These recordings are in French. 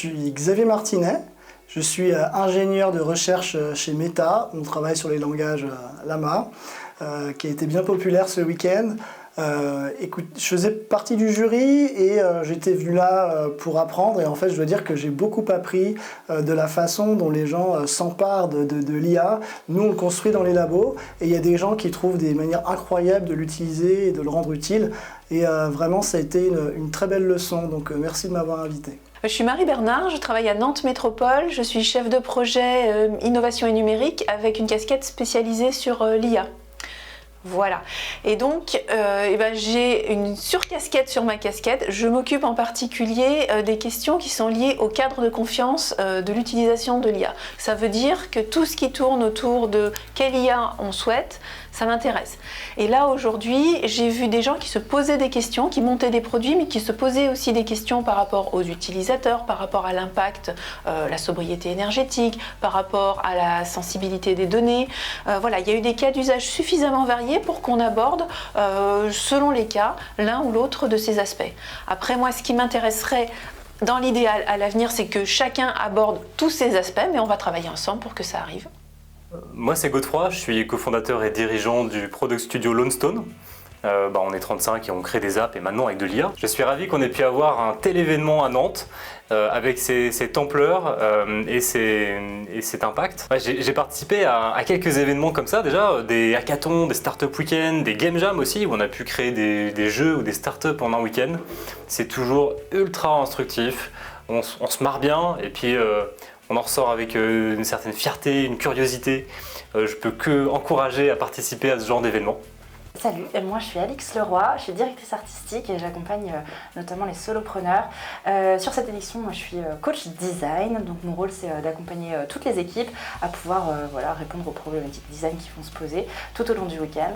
suis Xavier Martinet, je suis ingénieur de recherche chez Meta, on travaille sur les langages Llama, qui a été bien populaire ce week-end. Écoute, je faisais partie du jury et j'étais venu là pour apprendre et en fait je dois dire que j'ai beaucoup appris de la façon dont les gens s'emparent de l'IA. Nous on le construit dans les labos et il y a des gens qui trouvent des manières incroyables de l'utiliser et de le rendre utile et vraiment ça a été une très belle leçon, donc merci de m'avoir invité. Je suis Marie Bernard, je travaille à Nantes Métropole, je suis chef de projet innovation et numérique avec une casquette spécialisée sur l'IA. Voilà, et donc j'ai une surcasquette sur ma casquette. Je m'occupe en particulier des questions qui sont liées au cadre de confiance de l'utilisation de l'IA. Ça veut dire que tout ce qui tourne autour de quelle IA on souhaite, ça m'intéresse. Et là aujourd'hui, j'ai vu des gens qui se posaient des questions, qui montaient des produits, mais qui se posaient aussi des questions par rapport aux utilisateurs, par rapport à l'impact, la sobriété énergétique, par rapport à la sensibilité des données. Voilà, il y a eu des cas d'usage suffisamment variés pour qu'on aborde, selon les cas, l'un ou l'autre de ces aspects. Après, moi, ce qui m'intéresserait dans l'idéal à l'avenir, c'est que chacun aborde tous ces aspects, mais on va travailler ensemble pour que ça arrive. Moi, c'est Godefroy, je suis cofondateur et dirigeant du product studio Lonestone. On est 35 et on crée des apps et maintenant avec de l'IA. Je suis ravi qu'on ait pu avoir un tel événement à Nantes avec cette ampleur et cet impact. Ouais, j'ai participé à quelques événements comme ça déjà, des hackathons, des startup week-ends, des game jams aussi où on a pu créer des jeux ou des startups pendant un week-end. C'est toujours ultra instructif, on se marre bien et puis on en ressort avec une certaine fierté, une curiosité. Je peux que encourager à participer à ce genre d'événement. Salut, moi je suis Alix Leroy, je suis directrice artistique et j'accompagne notamment les solopreneurs. Sur cette édition, moi je suis coach design, donc mon rôle c'est d'accompagner toutes les équipes à pouvoir répondre aux problématiques design qui vont se poser tout au long du week-end.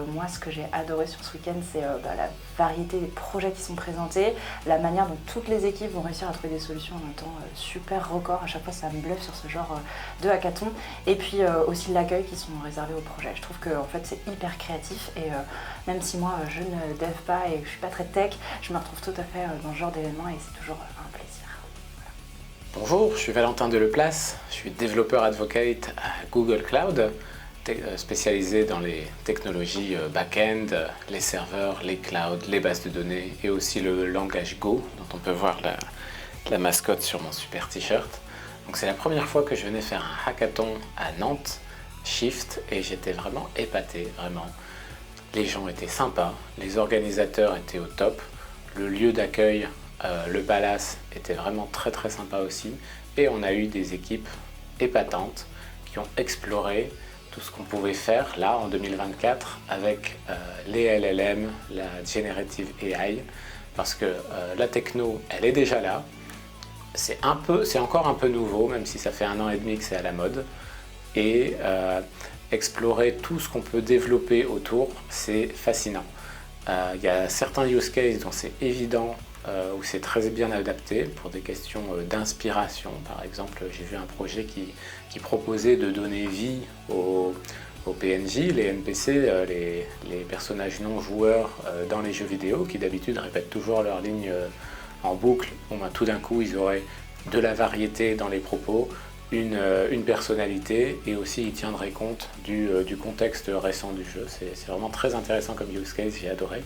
Moi ce que j'ai adoré sur ce week-end c'est la variété des projets qui sont présentés, la manière dont toutes les équipes vont réussir à trouver des solutions en un temps super record. À chaque fois ça me bluffe sur ce genre de hackathon et puis aussi l'accueil qui sont réservés aux projets. Je trouve que en fait c'est hyper créatif. Et même si moi je ne dev pas et que je suis pas très tech, je me retrouve tout à fait dans ce genre d'événement et c'est toujours un plaisir. Voilà. Bonjour, je suis Valentin Deleplace, je suis développeur advocate à Google Cloud, spécialisé dans les technologies back-end, les serveurs, les clouds, les bases de données et aussi le langage Go dont on peut voir la mascotte sur mon super t-shirt. Donc c'est la première fois que je venais faire un hackathon à Nantes, Shift, et j'étais vraiment épaté, vraiment. Les gens étaient sympas, les organisateurs étaient au top, le lieu d'accueil, le palace, était vraiment très très sympa aussi. Et on a eu des équipes épatantes qui ont exploré tout ce qu'on pouvait faire là en 2024 avec les LLM, la Generative AI, parce que la techno, elle est déjà là. C'est encore un peu nouveau, même si ça fait 1 an et demi que c'est à la mode. Et explorer tout ce qu'on peut développer autour, c'est fascinant. Il y a certains use cases dont c'est évident, où c'est très bien adapté pour des questions d'inspiration. Par exemple, j'ai vu un projet qui proposait de donner vie aux PNJ, les NPC, les personnages non joueurs dans les jeux vidéo, qui d'habitude répètent toujours leur ligne en boucle. Tout d'un coup, ils auraient de la variété dans les propos, une personnalité et aussi ils tiendraient compte du contexte récent du jeu. C'est vraiment très intéressant comme use case, j'ai adoré.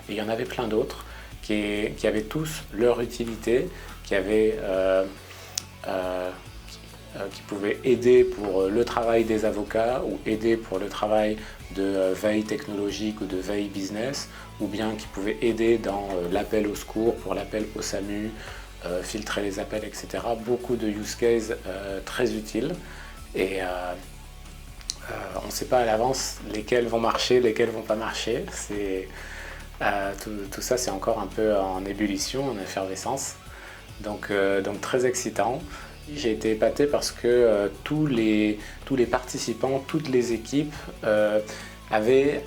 Et il y en avait plein d'autres qui avaient tous leur utilité, qui pouvaient aider pour le travail des avocats ou aider pour le travail de veille technologique ou de veille business, ou bien qui pouvaient aider dans l'appel au secours, pour l'appel au SAMU, filtrer les appels, etc. Beaucoup de use cases très utiles et on ne sait pas à l'avance lesquels vont marcher, lesquels vont pas marcher. Tout ça c'est encore un peu en ébullition, en effervescence, donc très excitant. J'ai été épaté parce que tous les participants, toutes les équipes avaient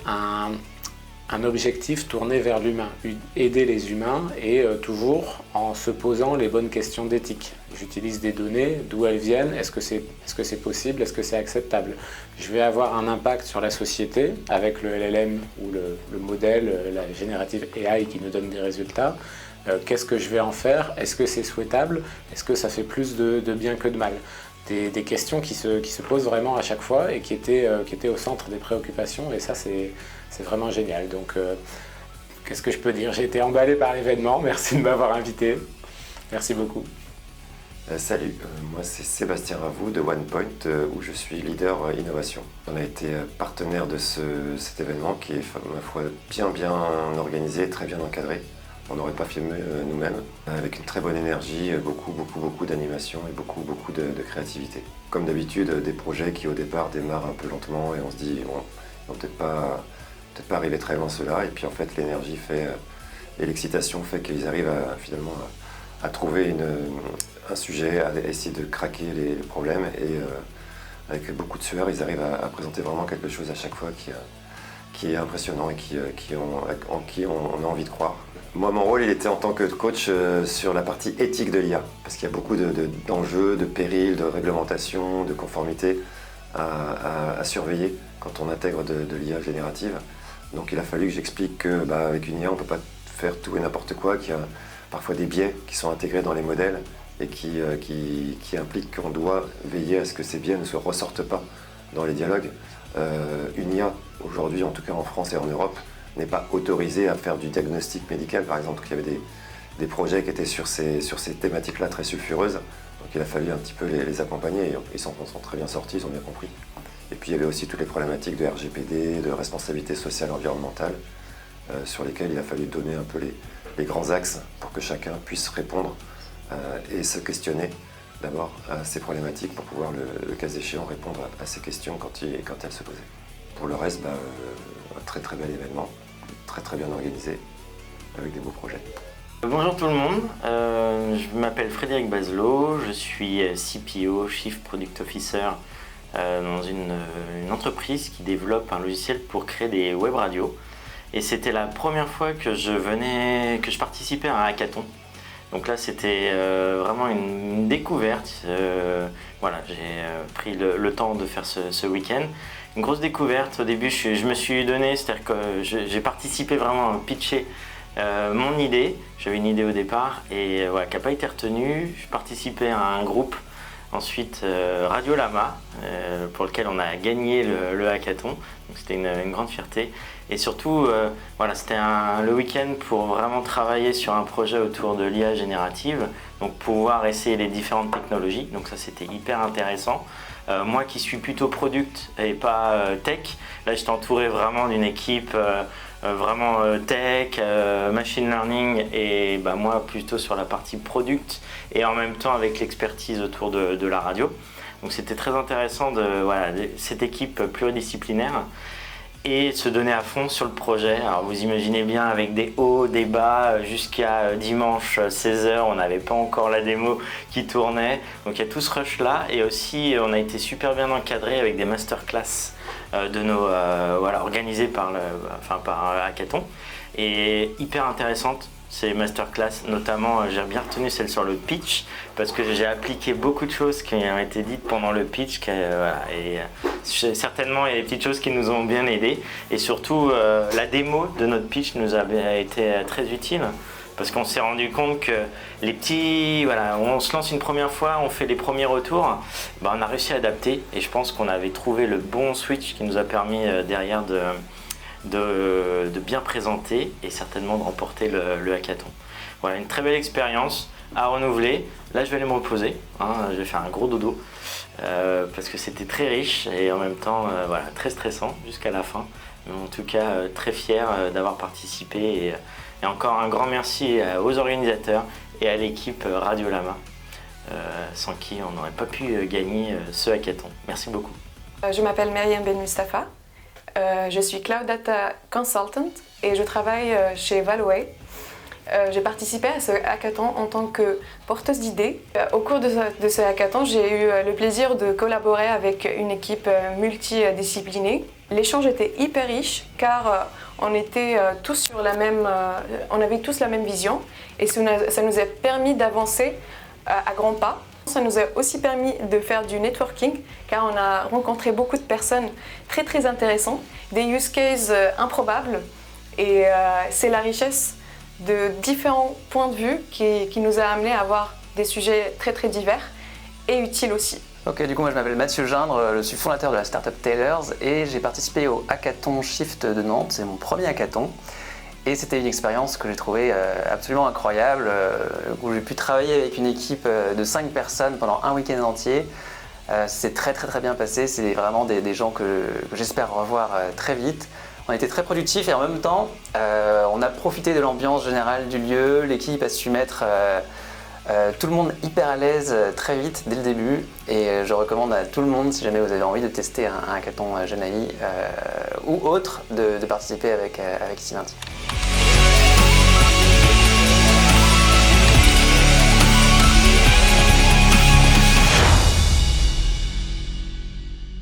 un objectif tourné vers l'humain, aider les humains et toujours en se posant les bonnes questions d'éthique. J'utilise des données, d'où elles viennent, est-ce que c'est possible, est-ce que c'est acceptable? Je vais avoir un impact sur la société avec le LLM ou le modèle, la générative AI qui nous donne des résultats. Qu'est-ce que je vais en faire? Est-ce que c'est souhaitable? Est-ce que ça fait plus de bien que de mal? Des questions qui se posent vraiment à chaque fois et qui étaient au centre des préoccupations, et ça c'est vraiment génial. Donc qu'est-ce que je peux dire? J'ai été emballé par l'événement, merci de m'avoir invité, merci beaucoup. Salut, moi c'est Sébastien Ravoux de OnePoint où je suis leader innovation. On a été partenaire de cet événement qui est, ma foi, bien organisé, très bien encadré. On n'aurait pas filmé nous-mêmes, avec une très bonne énergie, beaucoup d'animation et beaucoup de créativité. Comme d'habitude, des projets qui au départ démarrent un peu lentement et on se dit ils vont peut-être pas arriver très loin ceux-là, et puis en fait l'énergie et l'excitation fait qu'ils arrivent finalement à trouver un sujet, à essayer de craquer les problèmes, et avec beaucoup de sueur, ils arrivent à présenter vraiment quelque chose à chaque fois qui est impressionnant et en qui on a envie de croire. Moi, mon rôle, il était en tant que coach sur la partie éthique de l'IA, parce qu'il y a beaucoup d'enjeux, de périls, de réglementations, de conformités à surveiller quand on intègre de l'IA générative. Donc il a fallu que j'explique qu'avec une IA, on ne peut pas faire tout et n'importe quoi, qu'il y a parfois des biais qui sont intégrés dans les modèles et qui impliquent qu'on doit veiller à ce que ces biais ne se ressortent pas dans les dialogues. Une IA, aujourd'hui, en tout cas en France et en Europe, n'est pas autorisée à faire du diagnostic médical, par exemple. Donc, il y avait des projets qui étaient sur ces thématiques-là très sulfureuses. Donc il a fallu un petit peu les accompagner, et ils sont très bien sortis, ils ont bien compris. Et puis il y avait aussi toutes les problématiques de RGPD, de responsabilité sociale environnementale, sur lesquelles il a fallu donner un peu les grands axes pour que chacun puisse répondre et se questionner d'abord à ces problématiques pour pouvoir, le cas échéant, répondre à ces questions quand elles se posaient. Pour le reste, un très bel événement, très bien organisé, avec des beaux projets. Bonjour tout le monde, je m'appelle Frédéric Bazelot, je suis CPO, Chief Product Officer dans une entreprise qui développe un logiciel pour créer des web radios. Et c'était la première fois que je participais à un hackathon. Donc là c'était vraiment une découverte. Voilà, j'ai pris le temps de faire ce week-end. Une grosse découverte. Au début je me suis donné, c'est-à-dire que j'ai participé vraiment à pitcher mon idée. J'avais une idée au départ et voilà, qui n'a pas été retenue. Je participais à un groupe, ensuite Radio Lama, pour lequel on a gagné le hackathon. Donc c'était une grande fierté. Et surtout, voilà, c'était le week-end pour vraiment travailler sur un projet autour de l'IA générative, donc pouvoir essayer les différentes technologies. Donc ça c'était hyper intéressant. Moi qui suis plutôt product et pas tech, là j'étais entouré vraiment d'une équipe vraiment tech, machine learning, et moi plutôt sur la partie product et en même temps avec l'expertise autour de la radio. Donc c'était très intéressant cette équipe pluridisciplinaire et se donner à fond sur le projet. Alors vous imaginez bien, avec des hauts, des bas, jusqu'à dimanche 16h, on n'avait pas encore la démo qui tournait. Donc il y a tout ce rush là, et aussi on a été super bien encadré avec des masterclass organisées par Hackathon, et hyper intéressantes ces masterclass. Notamment j'ai bien retenu celle sur le pitch, parce que j'ai appliqué beaucoup de choses qui ont été dites pendant le pitch, certainement il y a des petites choses qui nous ont bien aidés, et surtout la démo de notre pitch nous a été très utile, parce qu'on s'est rendu compte que on se lance une première fois, on fait les premiers retours, on a réussi à adapter, et je pense qu'on avait trouvé le bon switch qui nous a permis derrière de bien présenter et certainement de remporter le hackathon. Voilà, une très belle expérience à renouveler. Là je vais aller me reposer, je vais faire un gros dodo parce que c'était très riche et en même temps très stressant jusqu'à la fin. Mais en tout cas très fier d'avoir participé, et encore un grand merci aux organisateurs et à l'équipe Radio Lama, sans qui on n'aurait pas pu gagner ce hackathon. Merci beaucoup. Je m'appelle Myriam Ben Mustafa. Je suis Cloud Data Consultant et je travaille chez Valway. J'ai participé à ce hackathon en tant que porteuse d'idées. Au cours de ce hackathon, j'ai eu le plaisir de collaborer avec une équipe multidisciplinée. L'échange était hyper riche car on était tous sur on avait tous la même vision et ça nous a permis d'avancer à grands pas. Ça nous a aussi permis de faire du networking car on a rencontré beaucoup de personnes très très intéressantes, des use cases improbables et c'est la richesse de différents points de vue qui nous a amené à avoir des sujets très très divers et utiles aussi. Ok, du coup moi je m'appelle Mathieu Gindre, je suis fondateur de la startup Tailors et j'ai participé au hackathon Shift de Nantes, c'est mon premier hackathon. Et c'était une expérience que j'ai trouvée absolument incroyable, où j'ai pu travailler avec une équipe de 5 personnes pendant un week-end entier. C'est très bien passé, c'est vraiment des gens que j'espère revoir très vite. On était très productifs et en même temps, on a profité de l'ambiance générale du lieu, l'équipe a su mettre tout le monde hyper à l'aise très vite dès le début. Et je recommande à tout le monde, si jamais vous avez envie de tester un hackathon Gen AI ou autre, de participer avec Silinti.